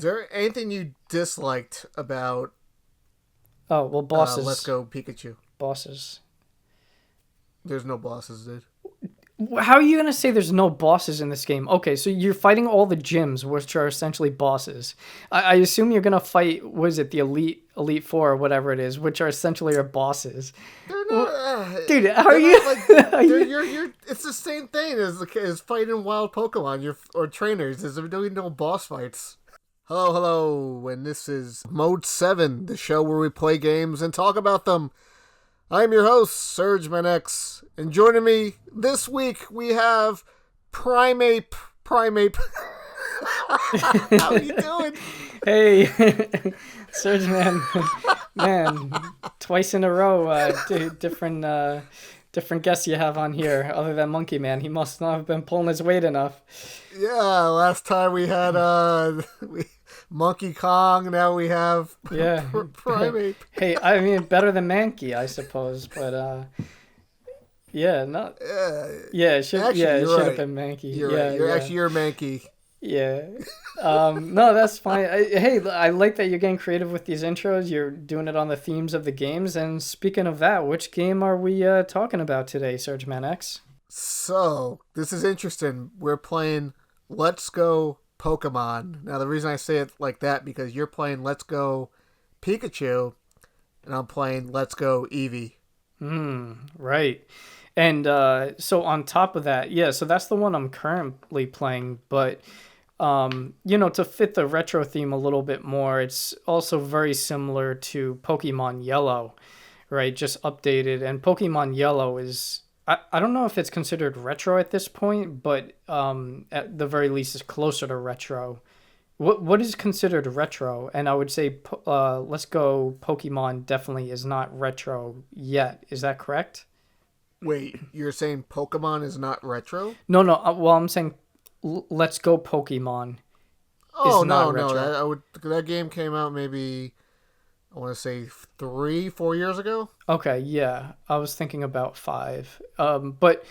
there anything you disliked about Oh, well, bosses. Let's Go Pikachu? Bosses. There's no bosses, dude. How are you going to say there's no bosses in this game? Okay, so you're fighting all the gyms, which are essentially bosses. I assume you're going to fight, what is it, the Elite Four or whatever it is, which are essentially your bosses. They're not, Dude, how they're are you? not like you're. It's the same thing as fighting wild Pokemon. Or trainers. There's doing no boss fights. Hello, and this is Mode 7, the show where we play games and talk about them. I'm your host, Sergmanx, and joining me this week we have Primeape. How are you doing? Hey, Surge man, twice in a row, different guests you have on here, other than Monkey Man. He must not have been pulling his weight enough. Yeah, last time we had Monkey Kong, now we have Primeape. Hey, I mean, better than Mankey, I suppose, but yeah, not. Yeah, it should actually, have been Mankey. You're Mankey. Yeah. No, that's fine. I like that you're getting creative with these intros. You're doing it on the themes of the games. And speaking of that, which game are we talking about today, Surgeman X? So, this is interesting. We're playing Let's Go Pokemon. Now, the reason I say it like that, because you're playing Let's Go Pikachu, and I'm playing Let's Go Eevee. Right. And so on top of that, so that's the one I'm currently playing, but to fit the retro theme a little bit more, it's also very similar to Pokemon Yellow, right? Just updated. And Pokemon Yellow is, I don't know if it's considered retro at this point, but at the very least is closer to retro. What is considered retro? And I would say Let's Go Pokemon definitely is not retro yet. Is that correct? Wait, you're saying Pokemon is not retro? No. Well, I'm saying Let's Go Pokemon. Oh, no. That game came out maybe, I want to say 3-4 years ago. Okay, yeah. I was thinking about 5. But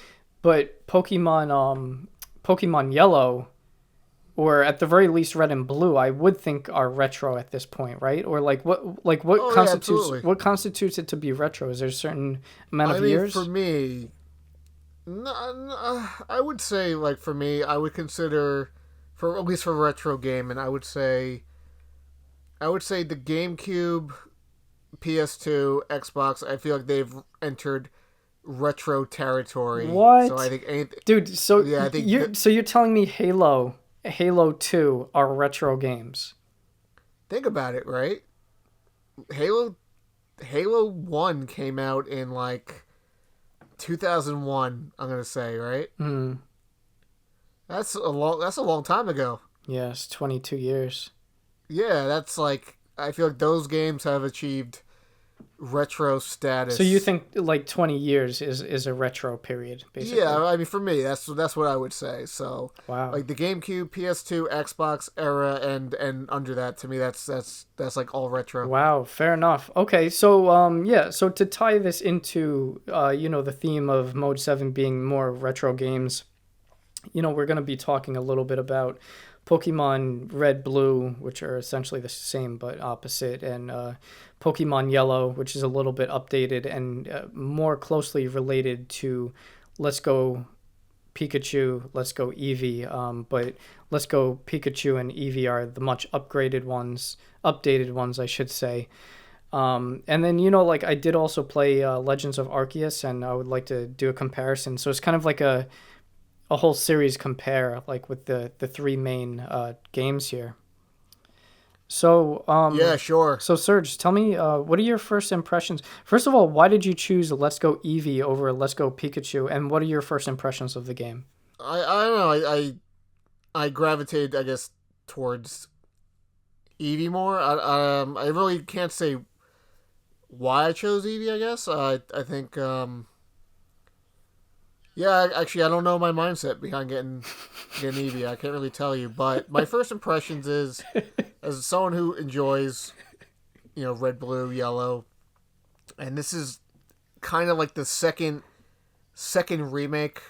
Pokemon Yellow, or at the very least Red and Blue, I would think are retro at this point, right? Or what constitutes it to be retro? Is there a certain amount of years? For me, I would say, like, for me, I would consider, for at least for retro game, and I would say the GameCube, PS2, Xbox, I feel like they've entered retro territory. What? So I think Dude, so yeah, you're telling me Halo 2 are retro games. Think about it, right? Halo 1 came out in like 2001, I'm going to say, right? Mm. That's a long time ago. Yes, 22 years. Yeah, that's like, I feel like those games have achieved retro status. So you think like 20 years is a retro period, basically? Yeah, I mean, for me, that's what I would say. So, wow. Like the GameCube, PS2, Xbox era, and under that, to me, that's like all retro. Wow, fair enough. Okay, so so to tie this into the theme of Mode 7 being more retro games, we're going to be talking a little bit about Pokemon Red, Blue, which are essentially the same but opposite, and Pokemon Yellow, which is a little bit updated and more closely related to Let's Go Pikachu, Let's Go Eevee. But Let's Go Pikachu and Eevee are the much updated ones, I should say. And then, I did also play Legends of Arceus, and I would like to do a comparison. So it's kind of like a whole series compare, like with the 3 main games here. So yeah, sure. So Serge, tell me, what are your first impressions? First of all, why did you choose Let's Go Eevee over Let's Go Pikachu, and what are your first impressions of the game? I don't know. I gravitated, I guess, towards Eevee more. I really can't say why I chose Eevee. I guess I think. Yeah, actually, I don't know my mindset behind getting Eevee. I can't really tell you, but my first impressions is, as someone who enjoys, Red, Blue, Yellow, and this is kind of like the second remake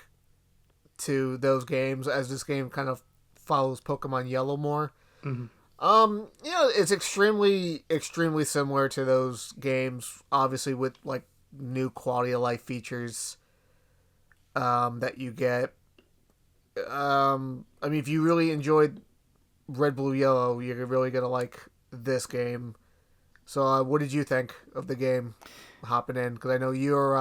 to those games, as this game kind of follows Pokemon Yellow more. Mm-hmm. It's extremely similar to those games, obviously with like new quality of life features that you get. I mean, if you really enjoyed Red, Blue, Yellow, you're really gonna like this game. So, what did you think of the game hopping in? Because I know you're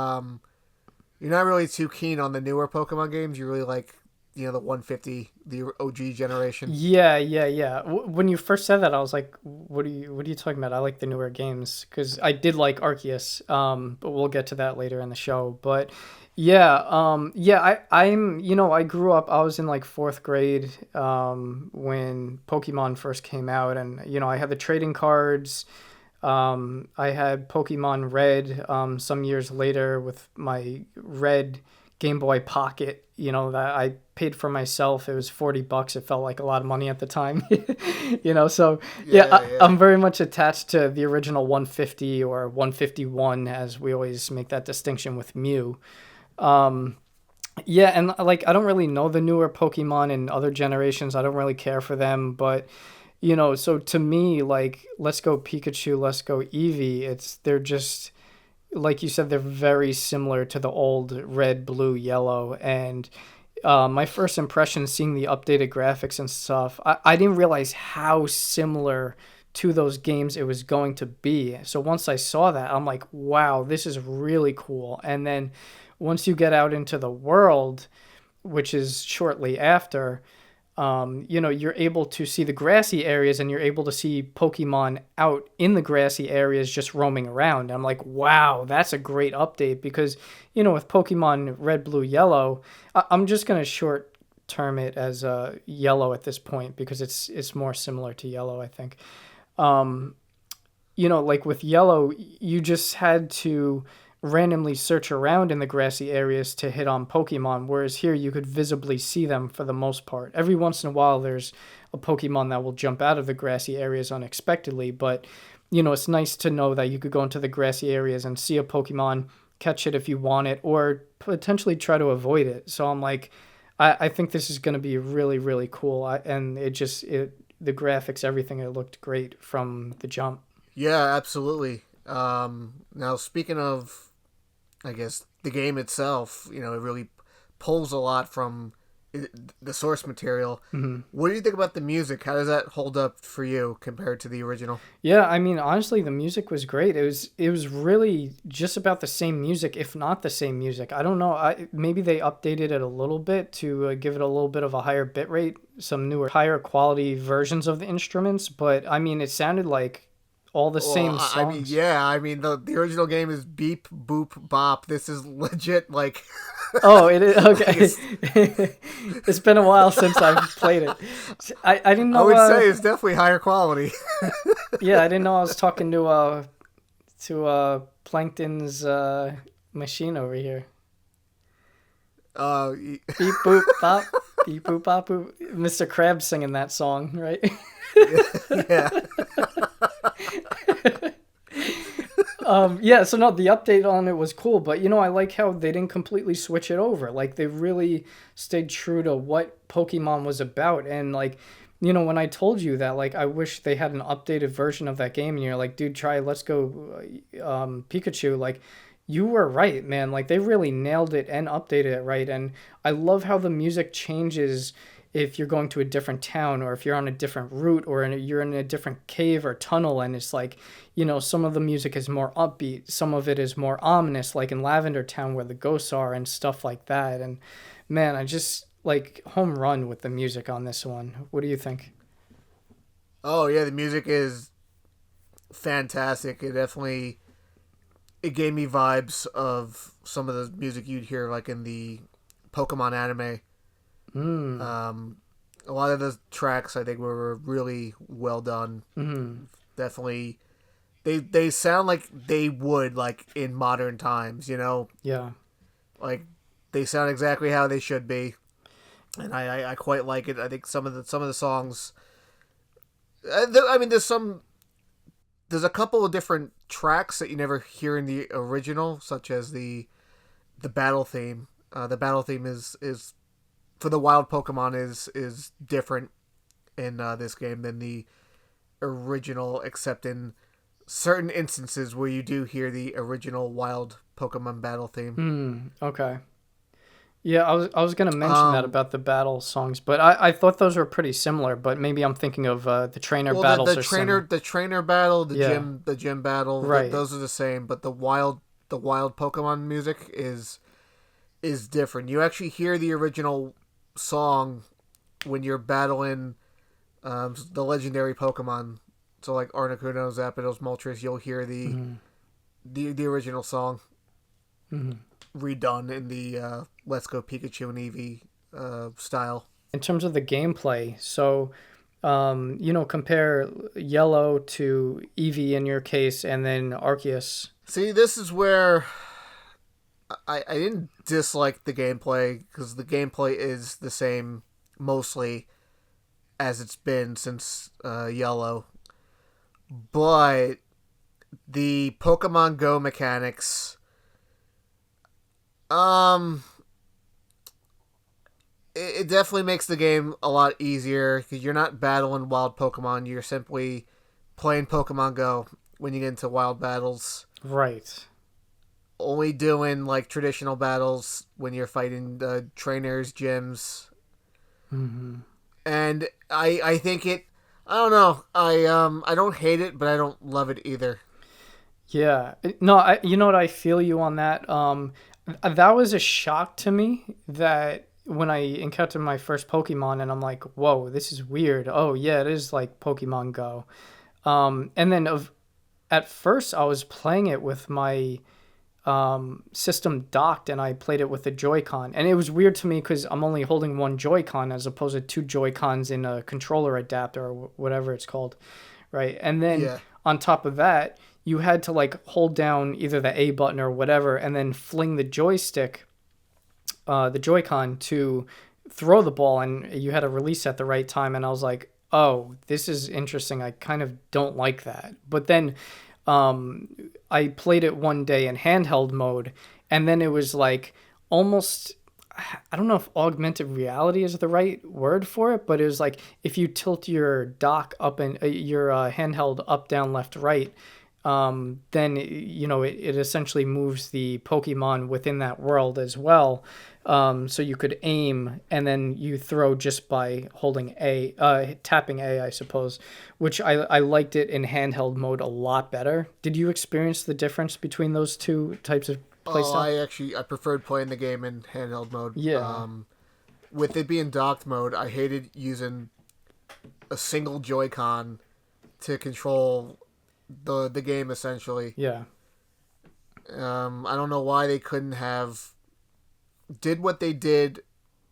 not really too keen on the newer Pokemon games. You really like the 150, the OG generation. Yeah, yeah, yeah. When you first said that, I was like, what are you talking about? I like the newer games because I did like Arceus. But we'll get to that later in the show. But yeah, yeah, I grew up, I was in like fourth grade, when Pokemon first came out, and I had the trading cards. I had Pokemon Red, some years later with my red Game Boy Pocket, that I paid for myself. It was $40. It felt like a lot of money at the time. So yeah, Yeah, yeah. I'm very much attached to the original 150 or 151, as we always make that distinction with Mew. Um, yeah, and like I don't really know the newer Pokemon in other generations. I don't really care for them, but so to me, like, let's go Pikachu, let's go Eevee. They're just like you said, they're very similar to the old red, blue, yellow. And my first impression, seeing the updated graphics and stuff, I didn't realize how similar to those games it was going to be. So once I saw that, I'm like, wow, this is really cool. And then once you get out into the world, which is shortly after, you're able to see the grassy areas and you're able to see Pokemon out in the grassy areas just roaming around. I'm like, wow, that's a great update because, with Pokemon Red, Blue, Yellow, I'm just going to short term it as Yellow at this point because it's more similar to Yellow, I think. Um, like with Yellow, you just had to randomly search around in the grassy areas to hit on Pokemon, whereas here you could visibly see them for the most part. Every once in a while, there's a Pokemon that will jump out of the grassy areas unexpectedly, but it's nice to know that you could go into the grassy areas and see a Pokemon, catch it if you want it, or potentially try to avoid it. So I'm like, I think this is going to be really, really cool. And the graphics, everything, it looked great from the jump. Yeah, absolutely. Now, speaking of, I guess, the game itself, it really pulls a lot from the source material. Mhm. What do you think about the music? How does that hold up for you compared to the original? Yeah, I mean, honestly, the music was great. It was really just about the same music, if not the same music. I don't know. Maybe they updated it a little bit to give it a little bit of a higher bit rate, some newer, higher quality versions of the instruments. But I mean, it sounded like all the Well, same I mean, songs. yeah, I mean the original game is beep boop bop. This is legit like, Oh, it is like okay. It's been a while since I've played it. I didn't I know. would say it's definitely higher quality. Yeah, I didn't know I was talking to Plankton's machine over here. Uh, Beep boop bop, beep boop bop boop. Mr. Krabs singing that song, right? yeah, Yeah. So no, the update on it was cool, but I like how they didn't completely switch it over. Like they really stayed true to what Pokemon was about, and like. When I told you that, like, I wish they had an updated version of that game, and you're like, dude, let's go, Pikachu. Like, you were right, man. Like, they really nailed it and updated it right. And I love how the music changes if you're going to a different town or if you're on a different route or you're in a different cave or tunnel. And it's like, some of the music is more upbeat, some of it is more ominous, like in Lavender Town where the ghosts are and stuff like that. And man, I just like home run with the music on this one. What do you think? oh yeah, the music is fantastic. It gave me vibes of some of the music you'd hear like in the Pokemon anime. Mm. A lot of the tracks I think were really well done. Mm. Definitely, they sound like they would like in modern times. Yeah. Like they sound exactly how they should be, and I quite like it. I think some of the songs. I mean, there's a couple of different tracks that you never hear in the original, such as the battle theme. The battle theme is for the wild Pokemon is different in this game than original, except in certain instances where you do hear the original wild Pokemon battle theme. Okay. Yeah, I was gonna mention that Um, about the battle songs, but I thought those were pretty similar. But maybe I'm thinking of the trainer well, the battles are similar. the trainer battle, Yeah, the gym battle, right. those are the same, but the wild Pokemon music is different. You actually hear the original song when you're battling the legendary Pokemon. So like Articuno, Zapdos, Moltres, you'll hear the original song redone in the Let's Go Pikachu and Eevee style. In terms of the gameplay, so compare Yellow to Eevee in your case, and then Arceus. See, this is where I didn't dislike the gameplay because the gameplay is the same mostly as it's been since Yellow, but the Pokemon Go mechanics, um, it definitely makes the game a lot easier because you're not battling wild Pokemon. You're simply playing Pokemon Go when you get into wild battles. Right. Only doing like traditional battles when you're fighting trainers, gyms, and I think it. I don't know. I don't hate it, but I don't love it either. Yeah. No, you know what, I feel you on that. That was a shock to me that when I encountered my first Pokemon and I'm like, whoa, this is weird. Oh yeah, it is like Pokemon Go. And then at first I was playing it with my system docked and I played it with the Joy-Con. And it was weird to me because I'm only holding one Joy-Con as opposed to two Joy-Cons in a controller adapter or whatever it's called. Right. And then Yeah. on top of that, you had to like hold down either the A button or whatever and then fling the joystick, the Joy-Con to throw the ball, and you had to release at the right time. And I was like, oh, this is interesting. I kind of don't like that. But then I played it one day in handheld mode, and then it was like almost, I don't know if augmented reality is the right word for it, but it was like if you tilt your dock up and your handheld up, down, left, right, then it essentially moves the Pokemon within that world as well. So you could aim and then you throw just by holding tapping A, I suppose, which I liked it in handheld mode a lot better. Did you experience the difference between those two types of Oh, playstyle? I preferred playing the game in handheld mode. Yeah. With it being docked mode, I hated using a single Joy-Con to control the game essentially. Yeah. I don't know why they couldn't have did what they did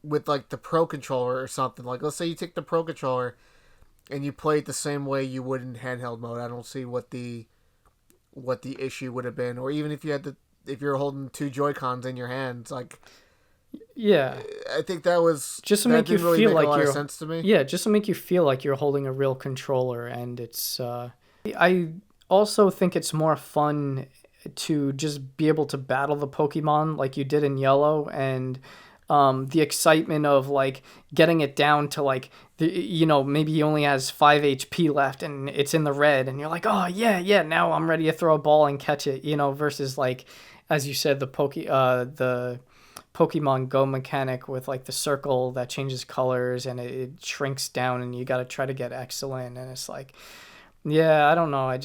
with like the Pro controller or something. Like let's say you take the Pro controller and you play it the same way you would in handheld mode. I don't see what the issue would have been, or even if you had if you're holding two Joy-Cons in your hands, like Yeah. I think that was Just to that make you didn't really feel make a like lot of you're sense to me. Yeah, just to make you feel like you're holding a real controller. And it's I also think it's more fun to just be able to battle the Pokemon like you did in Yellow, and the excitement of like getting it down to like maybe he only has 5 HP left and it's in the red and you're like, oh yeah, now I'm ready to throw a ball and catch it, versus like, as you said, the Pokemon Go mechanic with like the circle that changes colors and it shrinks down and you got to try to get excellent, and it's like, yeah, I don't know.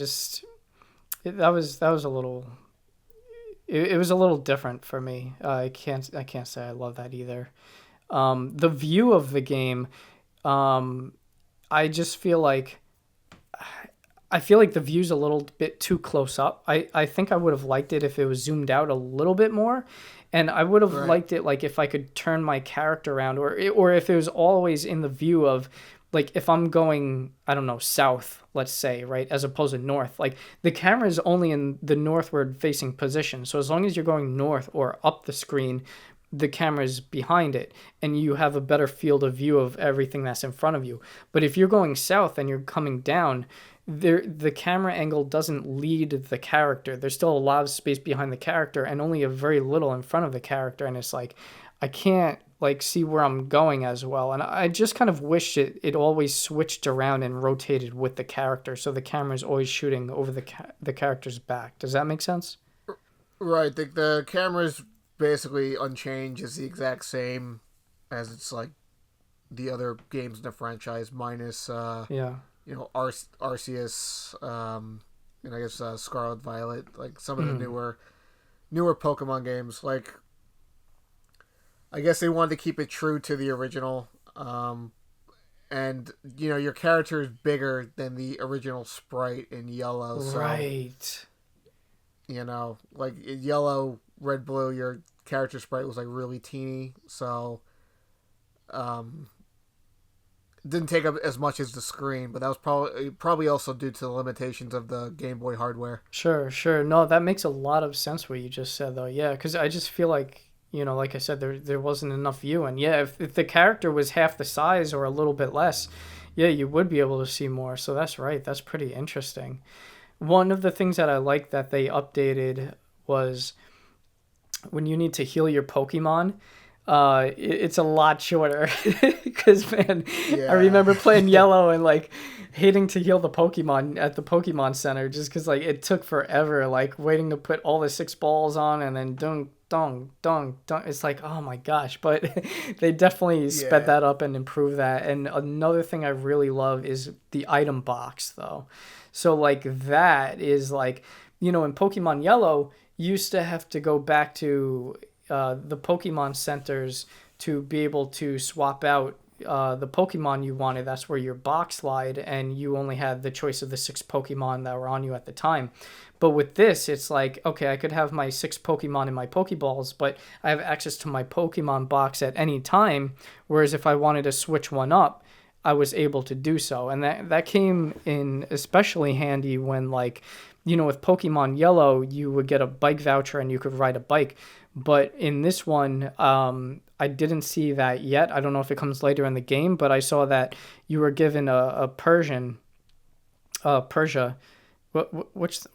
That was a little. It was a little different for me. I can't say I love that either. The view of the game, I just feel like the view's a little bit too close up. I think I would have liked it if it was zoomed out a little bit more. And I would have Right. liked it like if I could turn my character around, or if it was always in the view of like if I'm going, I don't know, south, let's say, right, as opposed to north. Like the camera is only in the northward facing position. So as long as you're going north or up the screen, the camera's behind it and you have a better field of view of everything that's in front of you. But if you're going south and you're coming down, the camera angle doesn't lead the character. There's still a lot of space behind the character and only a very little in front of the character, and it's like I can't like see where I'm going as well. And I just kind of wished it always switched around and rotated with the character, so the camera's always shooting over the character's back. Does that make sense? Right. The camera's basically unchanged. It's the exact same as it's like the other games in the franchise, minus Yeah. Arceus, and I guess Scarlet Violet, like some of the newer Pokemon games. Like, I guess they wanted to keep it true to the original, and your character is bigger than the original sprite in Yellow. So, Right. like in Yellow, Red, Blue, your character sprite was like really teeny, so didn't take up as much as the screen, but that was probably also due to the limitations of the Game Boy hardware. Sure, sure. No, that makes a lot of sense what you just said, though. Yeah, because I just feel like, like I said, there wasn't enough view. And yeah, if the character was half the size or a little bit less, yeah, you would be able to see more. So that's right. That's pretty interesting. One of the things that I like that they updated was when you need to heal your Pokemon. It's a lot shorter because man, Yeah. I remember playing Yellow and like hating to heal the Pokemon at the Pokemon Center just because like it took forever, like waiting to put all the 6 balls on and then dunk dunk dunk dunk. It's like, oh my gosh, but they definitely sped that up and improved that. And another thing I really love is the item box though. So like that is like, in Pokemon Yellow, you used to have to go back to the Pokemon centers to be able to swap out the Pokemon you wanted. That's where your box lied, and you only had the choice of the 6 Pokemon that were on you at the time. But with this, it's like, okay, I could have my 6 Pokemon in my Pokeballs, but I have access to my Pokemon box at any time, whereas if I wanted to switch one up, I was able to do so. And that came in especially handy when, like, with Pokemon Yellow, you would get a bike voucher and you could ride a bike. But in this one, I didn't see that yet. I don't know if it comes later in the game, but I saw that you were given a Persian, Persia. What's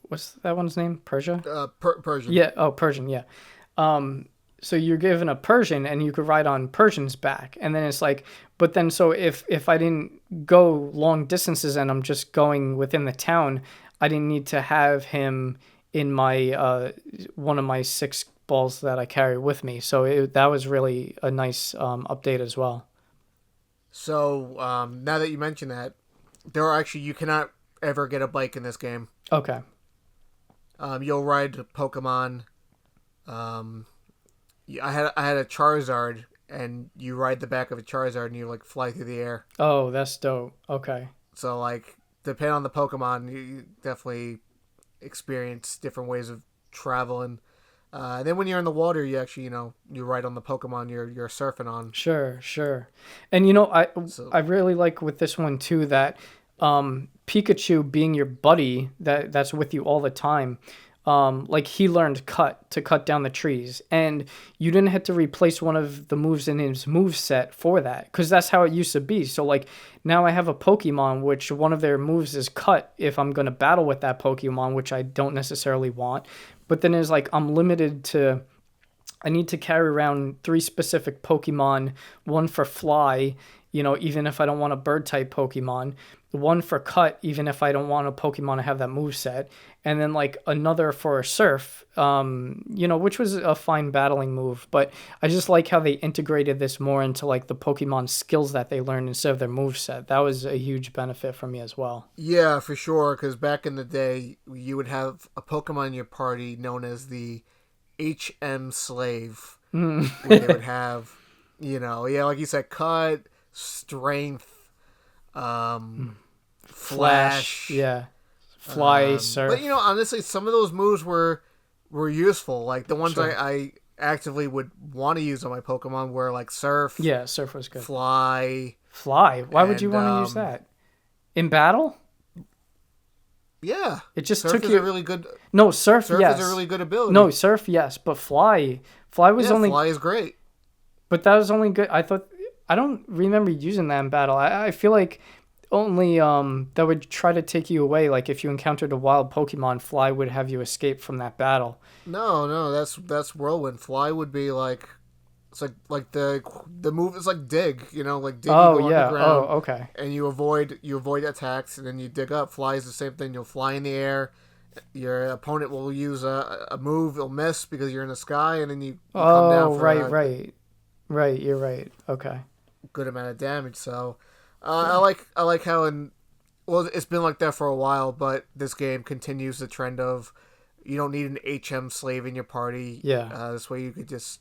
that one's name? Persia? Persian. Yeah. Oh, Persian. Yeah. So you're given a Persian and you could ride on Persian's back. And then it's like, but then so if I didn't go long distances and I'm just going within the town, I didn't need to have him in my one of my 6 balls that I carry with me. So that was really a nice update as well. So now that you mention that, you cannot ever get a bike in this game. Okay. You'll ride Pokemon. I had a Charizard, and you ride the back of a Charizard, and you like fly through the air. Oh, that's dope. Okay. So like, depending on the Pokemon, you definitely experience different ways of traveling. Then when you're in the water, you actually, you ride on the Pokemon you're surfing on. Sure. And I really like with this one too that Pikachu being your buddy that's with you all the time. Like he learned to cut down the trees, and you didn't have to replace one of the moves in his move set for that, because that's how it used to be. So like now I have a Pokemon which one of their moves is cut if I'm going to battle with that Pokemon, which I don't necessarily want. But then it's like I'm limited to, I need to carry around 3 specific Pokemon, one for fly, even if I don't want a bird type Pokemon, one for cut, even if I don't want a Pokemon to have that move set, and then like another for surf, which was a fine battling move. But I just like how they integrated this more into like the Pokemon skills that they learned instead of their move set. That was a huge benefit for me as well. Yeah, for sure, because back in the day, you would have a Pokemon in your party known as the HM Slave, where they would have, like you said, cut, strength, flash, yeah, fly, surf. But honestly, some of those moves were useful. Like the ones I actively would want to use on my Pokemon were like surf. Yeah, surf was good. Fly. Why would you want to use that in battle? Yeah, it just surf took is you. A really good. No, surf yes. is a really good ability. No, surf yes, but fly was only. Fly is great. But that was only good. I don't remember using that in battle. I feel like only that would try to take you away. Like if you encountered a wild Pokemon, fly would have you escape from that battle. No, that's Whirlwind. Fly would be like It's like the move is like dig, like dig. You Oh go yeah. Oh, underground, okay. and you avoid attacks, and then you dig up. Fly is the same thing. You'll fly in the air. Your opponent will use a move. It'll miss because you're in the sky, and then you come down Oh, for right, a right. Right, you're right. Okay. good amount of damage. So I Yeah. like I like how in well it's been like that for a while, but this game continues the trend of you don't need an HM slave in your party. Yeah. This way you could just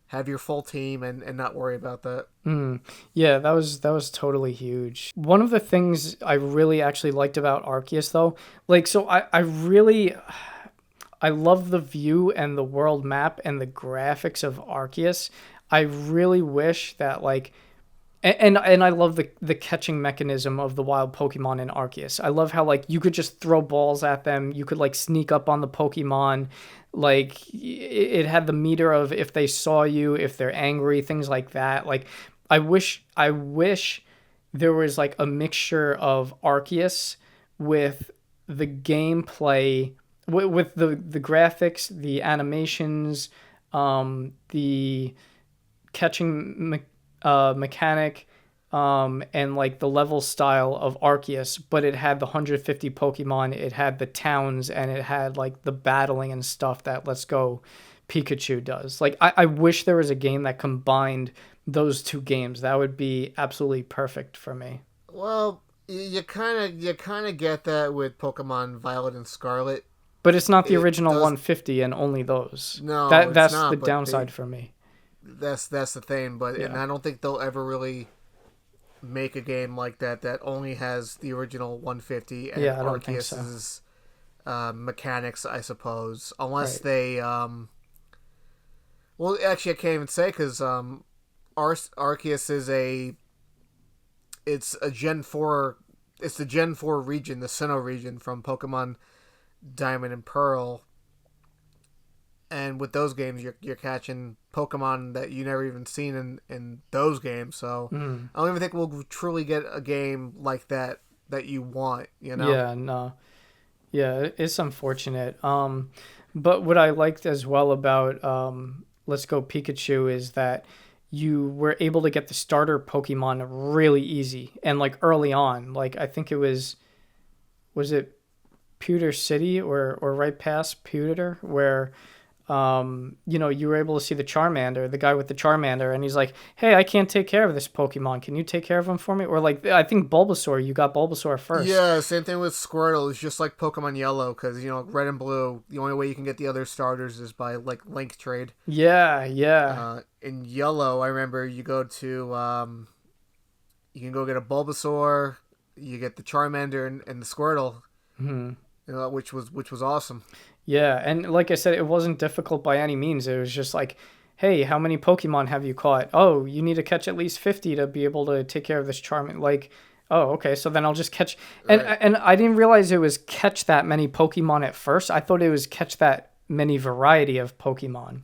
have your full team and not worry about that. Mm. Yeah, that was totally huge. One of the things I really actually liked about Arceus though, like so I really I love the view and the world map and the graphics of Arceus. I really wish that like and I love the catching mechanism of the wild Pokemon in Arceus. I love how like you could just throw balls at them. You could like sneak up on the Pokemon. Like it had the meter of if they saw you, if they're angry, things like that. Like I wish there was like a mixture of Arceus with the gameplay, with the graphics, the animations, the catching mechanic, and like the level style of Arceus, but it had the 150 Pokemon, it had the towns, and it had like the battling and stuff that Let's Go Pikachu does. Like I wish there was a game that combined those two games. That would be absolutely perfect for me. Well, you kind of get that with Pokemon Violet and Scarlet. But it's not the It original does 150 and only those. no, That it's that's the not. But downside for me. that's the thing. But and Yeah. I don't think they'll ever really make a game like that only has the original 150 and Yeah, I don't think so. Arceus's mechanics, I suppose, unless Right. they well, actually, I can't even say because Arceus is it's a Gen 4. It's the Gen 4 region, the Sinnoh region from Pokemon Diamond and Pearl. And with those games, you're catching Pokemon that you never even seen in those games. So Mm. I don't even think we'll truly get a game like that you want. Yeah, no. Yeah, it's unfortunate. But what I liked as well about Let's Go Pikachu is that you were able to get the starter Pokemon really easy and like early on. Like I think it was it Pewter City or right past Pewter where you were able to see the Charmander, the guy with the Charmander, and he's like, "Hey, I can't take care of this Pokemon. Can you take care of him for me?" Or like, I think Bulbasaur, you got Bulbasaur first. Yeah, same thing with Squirtle. It's just like Pokemon Yellow because Red and Blue. The only way you can get the other starters is by like link trade. Yeah, yeah. In Yellow, I remember you can go get a Bulbasaur, you get the Charmander and the Squirtle, Hmm. which was awesome. Yeah, and like I said, it wasn't difficult by any means. It was just like, hey, how many Pokemon have you caught? Oh, you need to catch at least 50 to be able to take care of this Charmander. Like, oh, okay, so then I'll just catch. And Right. and I didn't realize it was catch that many Pokemon at first. I thought it was catch that many variety of Pokemon.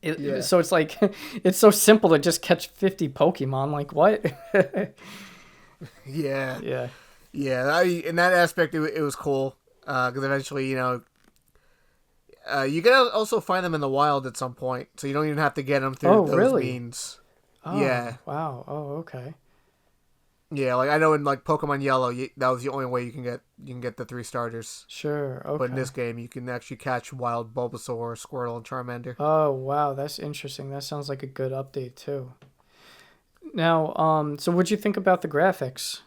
Yeah. So it's like, it's so simple to just catch 50 Pokemon. Like, what? Yeah. Yeah. Yeah. In that aspect, it was cool because eventually, you can also find them in the wild at some point, so you don't even have to get them through Oh, those really? means. Oh, Yeah. wow. Oh, okay. Yeah, like I know in like Pokemon Yellow, that was the only way you can get the three starters. Sure. But in Okay. this game, you can actually catch wild Bulbasaur, Squirtle, and Charmander. Oh, wow, that's interesting. That sounds like a good update too. Now, so what'd you think about the graphics?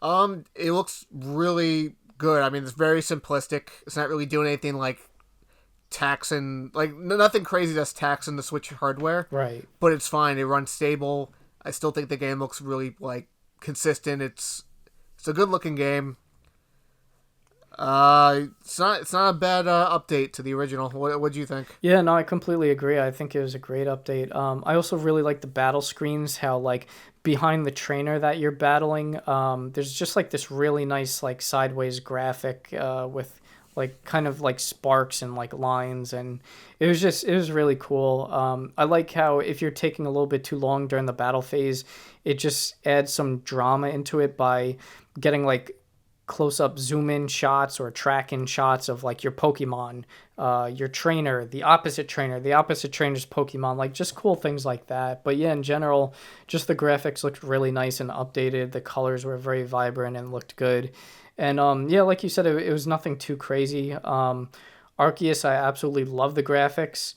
It looks really good. I mean, it's very simplistic. It's not really doing anything like taxing, like nothing crazy that's taxing the Switch hardware. Right. But it's fine. It runs stable. I still think the game looks really like consistent. It's a good looking game. It's not a bad update to the original. What do you think? Yeah, no, I completely agree. I think it was a great update. I also really like the battle screens, how like behind the trainer that you're battling, there's just like this really nice like sideways graphic with like kind of like sparks and like lines, and it was really cool. I like how if you're taking a little bit too long during the battle phase, it just adds some drama into it by getting like close up zoom in shots or track in shots of like your Pokemon, your trainer, the opposite trainer's Pokemon, like just cool things like that. But yeah, in general, just the graphics looked really nice and updated. The colors were very vibrant and looked good. And yeah, like you said, it was nothing too crazy. Arceus, I absolutely love the graphics.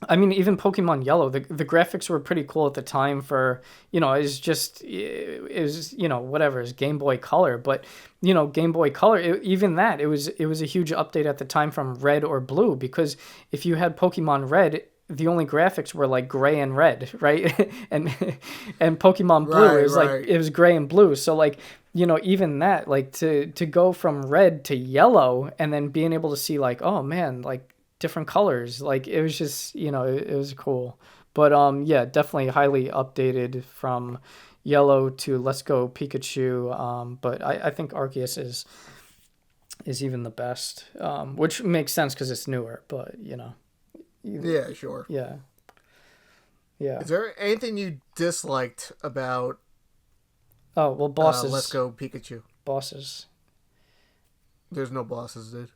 I mean, even Pokemon Yellow, the graphics were pretty cool at the time for, it was, whatever, it's Game Boy Color. But, Game Boy Color, it was a huge update at the time from Red or Blue, because if you had Pokemon Red, the only graphics were like gray and red, right? and Pokemon Blue, it was right. like, it was gray and blue. So like, even that, like to go from red to yellow and then being able to see like, oh man, like, different colors, like it was just it was cool. But yeah, definitely highly updated from Yellow to Let's Go Pikachu. But I think Arceus is even the best, which makes sense because it's newer. But yeah, sure, yeah. Is there anything you disliked about Oh well, bosses. Let's Go Pikachu? Bosses. There's no bosses, dude.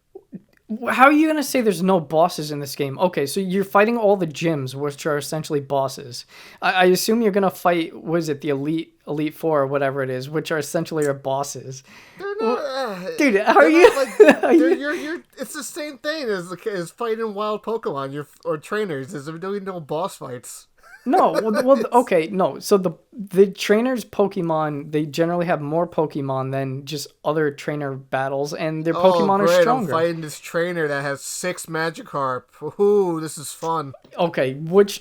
How are you going to say there's no bosses in this game? Okay, so you're fighting all the gyms, which are essentially bosses. I assume you're going to fight, what is it, the Elite Four or whatever it is, which are essentially your bosses. They're not, dude, how are you... You're, it's the same thing as fighting wild Pokemon or trainers. There's doing no boss fights. No, well, okay, no. So the trainers' Pokemon, they generally have more Pokemon than just other trainer battles, and their Pokemon are stronger. I'm fighting this trainer that has 6 Magikarp. Ooh, this is fun. Okay, which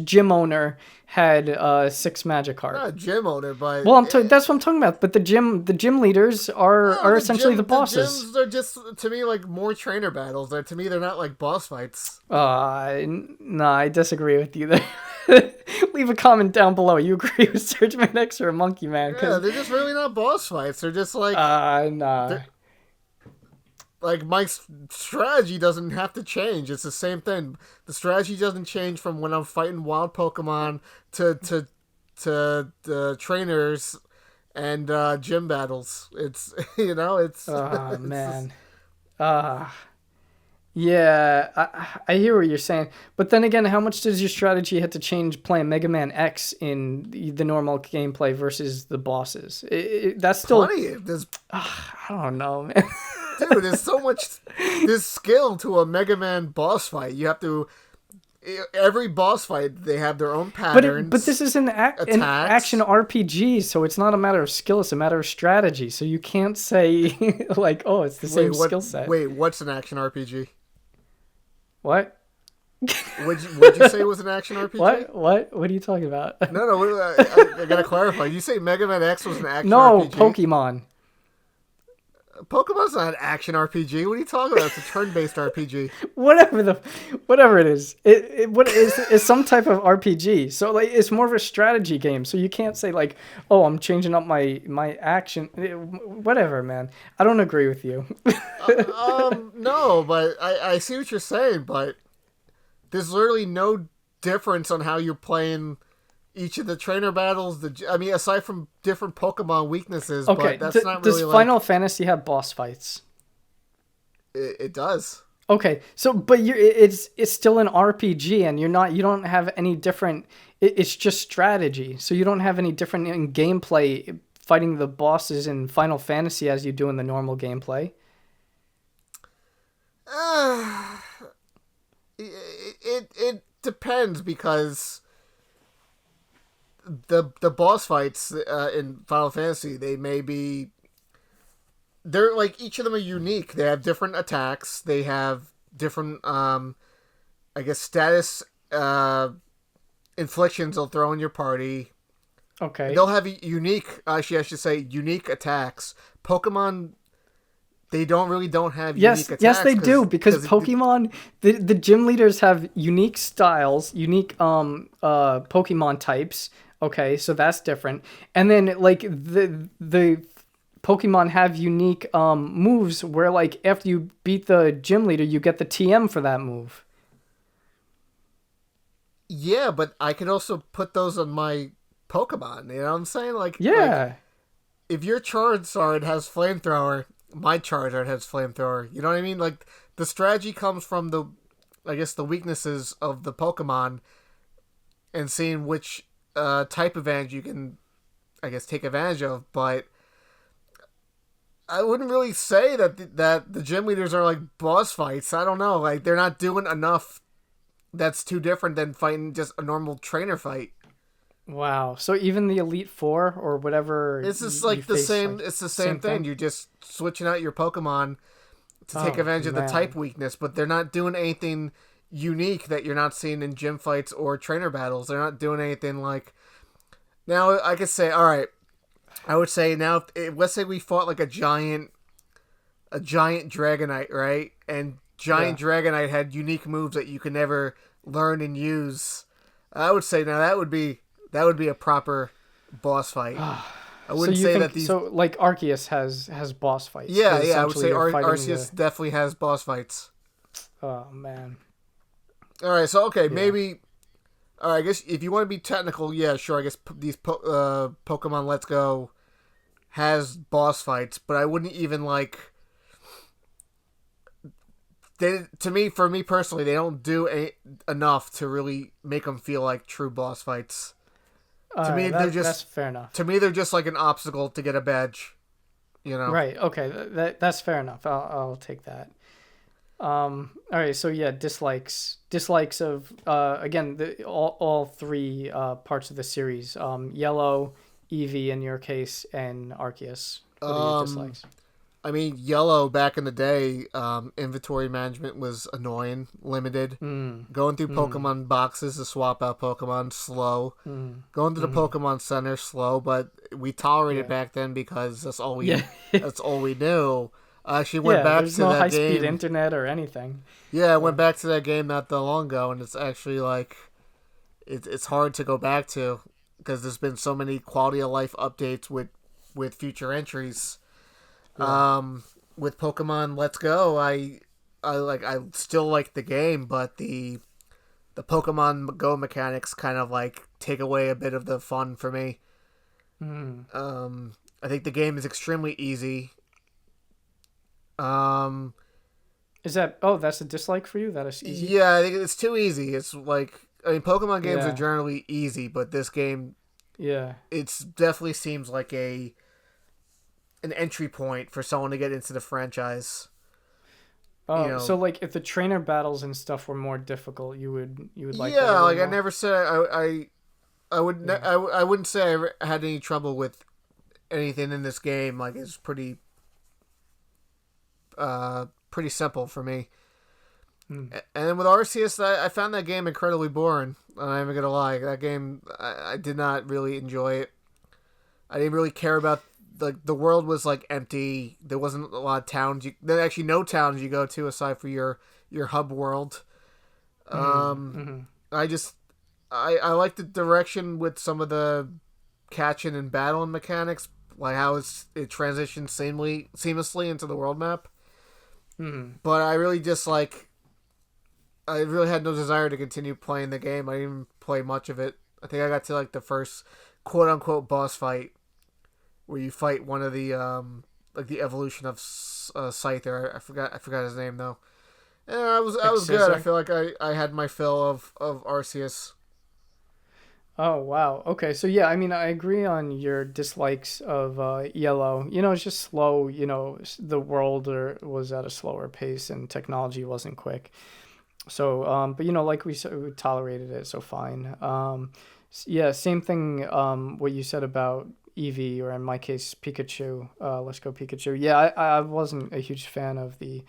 gym owner had 6 Magikarp? Not a gym owner, but well, that's what I'm talking about. But the gym leaders are essentially the bosses. The gyms are just, to me, like more trainer battles. To me, they're not like boss fights. No, I disagree with you there. Leave a comment down below. You agree with Sergmanx or Monkey Man? Yeah, they're just really not boss fights. They're just like nah. Like, my strategy doesn't have to change. It's the same thing. The strategy doesn't change from when I'm fighting wild Pokemon to the trainers and gym battles. It's, it's... Oh, man. Yeah, I hear what you're saying. But then again, how much does your strategy have to change playing Mega Man X in the normal gameplay versus the bosses? That's still... Plenty. I don't know, man. Dude, there's so much skill to a Mega Man boss fight. You have to... Every boss fight, they have their own patterns. But this is an action RPG, so it's not a matter of skill, it's a matter of strategy. So you can't say, like, oh, it's the same skill set. Wait, what's an action RPG? What? Would you say it was an action RPG? What are you talking about? No, I gotta clarify. You say Mega Man X was an action RPG? No, Pokemon. Pokemon's not an action RPG. What are you talking about? It's a turn-based RPG. Whatever it is, it's some type of RPG. So like, it's more of a strategy game. So you can't say like, oh, I'm changing up my action. Whatever, man. I don't agree with you. No, but I see what you're saying. But there's literally no difference on how you're playing each of the trainer battles. Aside from different Pokemon weaknesses, okay, but that's not really does Final Fantasy have boss fights? It does. Okay, so but it's still an RPG, and you don't have any different. It's just strategy, so you don't have any different in gameplay fighting the bosses in Final Fantasy as you do in the normal gameplay. It depends, because the boss fights in Final Fantasy, they're like, each of them are unique. They have different attacks. They have different status inflictions they'll throw in your party. Okay. They'll have unique attacks. Pokemon, they don't have unique attacks. Yes, they do, because Pokemon, the gym leaders have unique styles, unique Pokemon types. Okay, so that's different. And then like the Pokemon have unique moves where like after you beat the gym leader, you get the TM for that move. Yeah, but I could also put those on my Pokemon. You know what I'm saying? Yeah. if your Charizard has flamethrower, my Charizard has flamethrower. You know what I mean? Like the strategy comes from I guess the weaknesses of the Pokemon and seeing which type advantage you can, I guess, take advantage of. But I wouldn't really say that the gym leaders are like boss fights. I don't know. Like they're not doing enough. That's too different than fighting just a normal trainer fight. Wow. So even the Elite Four or whatever It's just you like the face, same. like It's the same same thing. thing. You're just switching out your Pokemon to take Oh advantage of the type man. weakness, but they're not doing anything unique that you're not seeing in gym fights or trainer battles. They're not doing anything like. Now I could say, all right. I would say now, let's say we fought like a giant Dragonite, right? And Yeah. giant Dragonite had unique moves that you could never learn and use. I would say now that would be a proper boss fight. I So wouldn't you say that think these. so? Like Arceus has boss fights Yeah, because yeah, I would essentially say you're fighting Arceus definitely has boss fights. Oh man. All right, so okay, Yeah. maybe. All right, I guess if you want to be technical, yeah, sure. I guess these Pokemon Let's Go has boss fights, but I wouldn't even like. For me personally, they don't do enough to really make them feel like true boss fights. To me, That's fair enough. they're just like an obstacle to get a badge. You know. Right. Okay. That's fair enough. I'll take that. All right. So yeah, dislikes of again all three parts of the series. Yellow, Eevee in your case, and Arceus. What are your Um, dislikes? I mean, Yellow back in the day, inventory management was annoying, limited. Mm. Going through Mm. Pokemon boxes to swap out Pokemon, slow. Mm. Going to the Mm. Pokemon Center, slow. But we tolerated Yeah. back then because Yeah. that's all we knew. I actually went Yeah. back There's to no that high speed game. internet or anything. Yeah, I went Yeah. back to that game not that long ago, and it's actually like it's hard to go back to because there's been so many quality of life updates with future entries. Yeah. With Pokemon Let's Go, I still like the game, but the Pokemon Go mechanics kind of like take away a bit of the fun for me. Mm. I think the game is extremely easy. Um, Is that? Oh, that's a dislike for you. That is easy. yeah, I think it's too easy. It's like I mean, Pokemon games are Yeah. generally easy, but this game Yeah. it's definitely seems like an entry point for someone to get into the franchise. You Oh, know, so like if the trainer battles and stuff were more difficult, you would like that a yeah, little like I more. never said Yeah. I wouldn't say I had any trouble with anything in this game. Like it's pretty simple for me. Mm. And then with Arceus, I found that game incredibly boring. I'm not even gonna lie. That game, I did not really enjoy it. I didn't really care about the world was like empty. There wasn't a lot of towns. There actually no towns you go to aside for your hub world. Mm. Um, Hmm. I just I like the direction with some of the catching and battling mechanics, like how it transitions seamlessly into the world map. Hmm. But I really just like I really had no desire to continue playing the game. I didn't even play much of it. I think I got to like the first quote unquote boss fight where you fight one of the like the evolution of Scyther. I forgot his name though. And I Like was good. I scissor. feel like I had my fill of Arceus. Oh wow. Okay. So yeah, I mean, I agree on your dislikes of yellow. It's just slow. The world was at a slower pace and technology wasn't quick. So, but like we said, we tolerated it, so fine. Yeah, same thing. What you said about Eevee, or in my case, Pikachu. Let's go Pikachu. Yeah, I wasn't a huge fan of the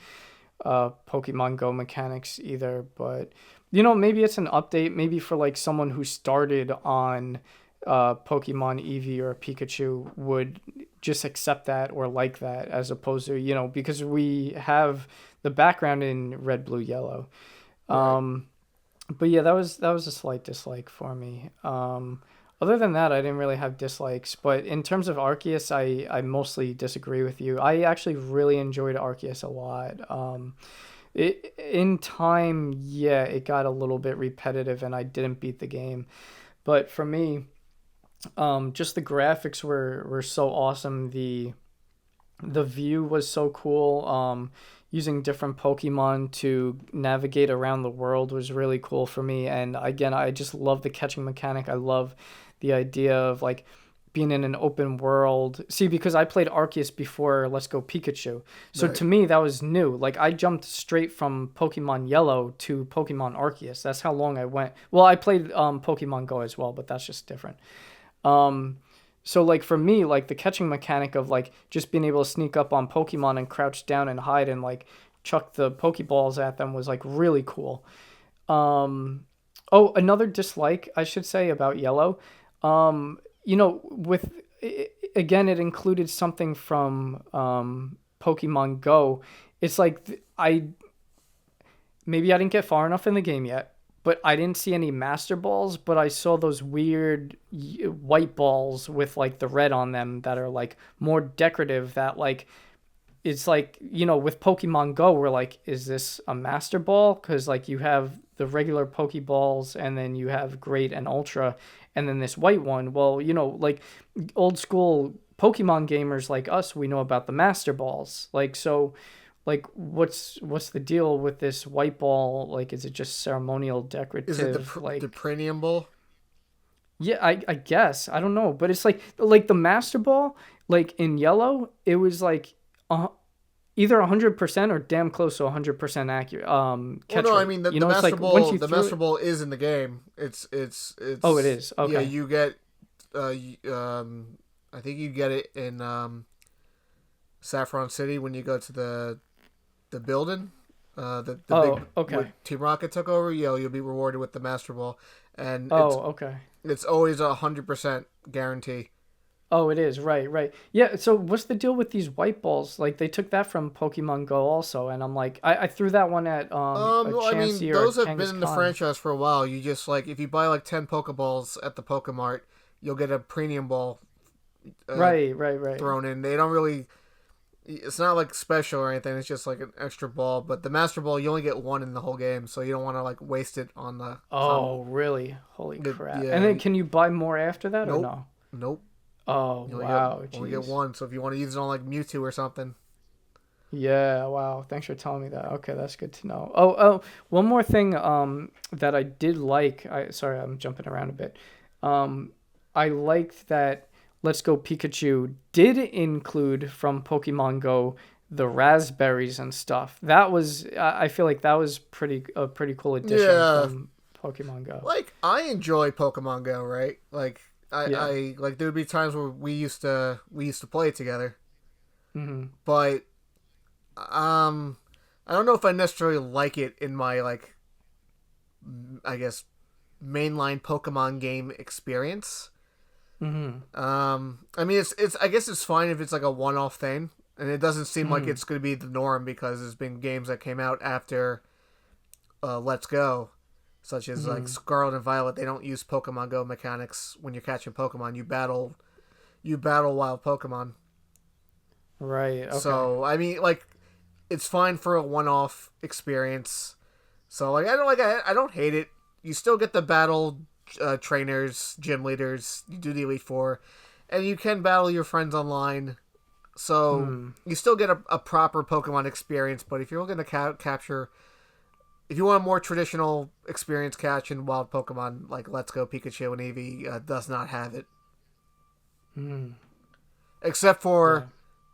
Pokemon Go mechanics either, but maybe it's an update. Maybe for like someone who started on Pokemon Eevee or Pikachu would just accept that or like that, as opposed to because we have the background in red, blue, yellow. Right. But yeah, that was a slight dislike for me. Other than that, I didn't really have dislikes. But in terms of Arceus, I mostly disagree with you. I actually really enjoyed Arceus a lot. In time, yeah, it got a little bit repetitive, and I didn't beat the game. But for me, Just the graphics were so awesome. The view was so cool. Using different Pokemon to navigate around the world was really cool for me. And again, I just love the catching mechanic. I love the idea of like being in an open world. See, because I played Arceus before Let's Go Pikachu. So Right. to me, that was new. Like I jumped straight from Pokemon Yellow to Pokemon Arceus. That's how long I went. Well, I played Pokemon Go as well, but that's just different. Um, so like for me, like the catching mechanic of like just being able to sneak up on Pokemon and crouch down and hide and like chuck the Pokeballs at them was like really cool. Um, oh, another dislike I should say about Yellow. With again, it included something from Pokemon Go. It's like I maybe I didn't get far enough in the game yet, but I didn't see any Master Balls, but I saw those weird white balls with like the red on them that are like more decorative that like it's like, with Pokemon Go, we're like, is this a Master Ball? Because like you have the regular Pokeballs and then you have Great and Ultra and then this white one. Well, like old school Pokemon gamers like us, we know about the Master Balls. Like, so like what's the deal with this white ball? Like, is it just ceremonial Is it decorative? the Like, Premium Bowl? yeah, I guess. I don't know. But it's like the Master Ball, like in Yellow, it was like uh, either 100% or damn close to 100% accurate Well, catch no, I rate. mean You know, it's like once you The threw Master it. Ball is in the game. Oh, it It's is. yeah. Okay. You get uh, y- um, I think you get it in Saffron City when you go to the building. The big Oh, okay. where Team Rocket took over. You'll be rewarded with the Master Ball, and Oh, okay. it's always 100% guarantee. Oh, it is. Right, right. Yeah, so what's the deal with these white balls? Like they took that from Pokemon Go also, and I'm like I threw that one at a Well, I mean, Chansey or a those have been in the Kangaskhan. franchise for a while. You just like if you buy like 10 Pokeballs at the Pokemart, you'll get a premium ball uh, Right, right, right. thrown in. They don't really. It's not like special or anything. It's just like an extra ball. But the Master Ball, you only get one in the whole game, so you don't want to like waste it on the Oh, really? Holy crap. And yeah. then can you buy more after that or Nope. no? Nope. Oh, You wow. only get Jeez. one. So if you want to use it on like Mewtwo or something, Yeah, wow. Thanks for telling me that. Okay, that's good to know. One more thing that I did like. Sorry, I'm jumping around a bit. Um I liked that Let's Go Pikachu did include from Pokemon Go the raspberries and stuff. That was I feel like that was a pretty cool addition yeah. from Pokemon Go. Like I enjoy Pokemon Go, right? Like Yeah. I like there would be times where we used to play it together, Mhm. but um, I don't know if I necessarily like it in my like I guess mainline Pokemon game experience. Mhm. I mean it's I guess it's fine if it's like a one off thing, and it doesn't seem like Mhm. it's going to be the norm because there's been games that came out after Let's Go, such as like Mhm. Scarlet and Violet. They don't use Pokemon Go mechanics when you're catching Pokemon. You battle wild Pokemon. Right. Okay. So I mean, like, it's fine for a one-off experience. So I don't hate it. You still get the battle trainers, gym leaders. You do the Elite Four, and you can battle your friends online. So Hmm. you still get a proper Pokemon experience. But if you're looking to capture, if you want a more traditional experience catching wild Pokemon, like Let's Go Pikachu and Eevee does not have it, Hmm. except Yeah. for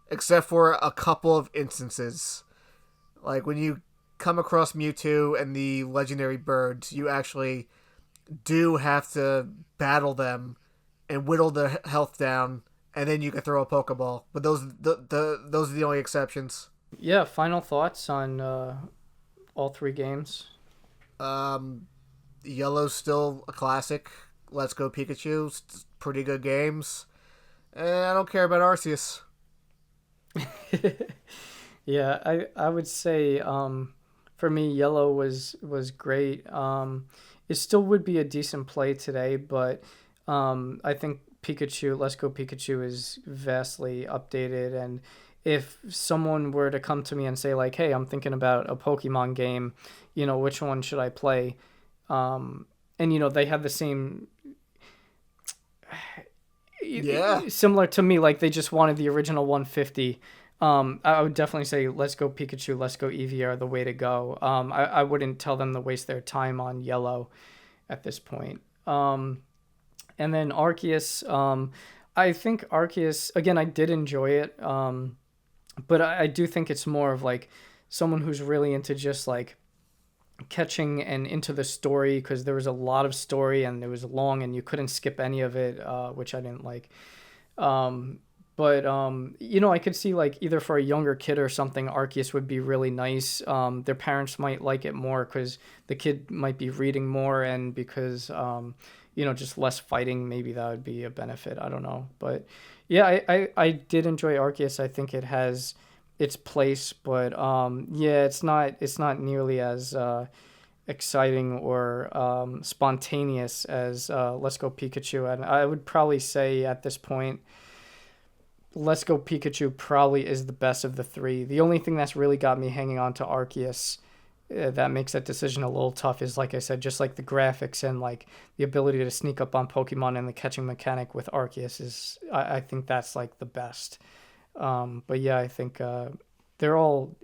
except for a couple of instances. Like when you come across Mewtwo and the legendary birds, you actually do have to battle them and whittle their health down, and then you can throw a Pokeball. But those are the only exceptions. Yeah. Final thoughts on all three games. Um, Yellow's still a classic. Let's Go Pikachu, pretty good games. And I don't care about Arceus. Yeah, I would say for me Yellow was great. It still would be a decent play today, but I think Let's Go Pikachu is vastly updated, and if someone were to come to me and say like, "Hey, I'm thinking about a Pokemon game, which one should I play?" And they have the same Yeah. similar to me, like they just wanted the original 150. I would definitely say Let's Go Pikachu, Let's Go Eevee are the way to go. I wouldn't tell them to waste their time on Yellow at this point. And then Arceus, I think Arceus, again, I did enjoy it, but I do think it's more of like someone who's really into just like catching and into the story, because there was a lot of story and it was long and you couldn't skip any of it, which I didn't like. But I could see like either for a younger kid or something, Arceus would be really nice. Their parents might like it more because the kid might be reading more, and because just less fighting, maybe that would be a benefit. I don't know, but yeah, I did enjoy Arceus. I think it has its place, but yeah, it's not nearly as exciting or spontaneous as Let's Go Pikachu, and I would probably say at this point, Let's Go Pikachu probably is the best of the three. The only thing that's really got me hanging on to Arceus, that makes that decision a little tough, is, like I said, just like the graphics and like the ability to sneak up on Pokemon, and the catching mechanic with Arceus is, I think that's like the best. But yeah, I think they're all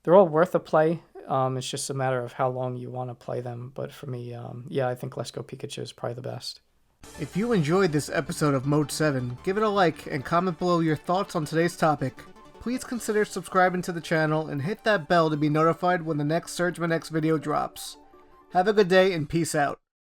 worth a play. It's just a matter of how long you want to play them. But for me, yeah, I think Let's Go Pikachu is probably the best. If you enjoyed this episode of Mode 7, give it a like and comment below your thoughts on today's topic. Please consider subscribing to the channel and hit that bell to be notified when the next Sergmanx video drops. Have a good day and peace out.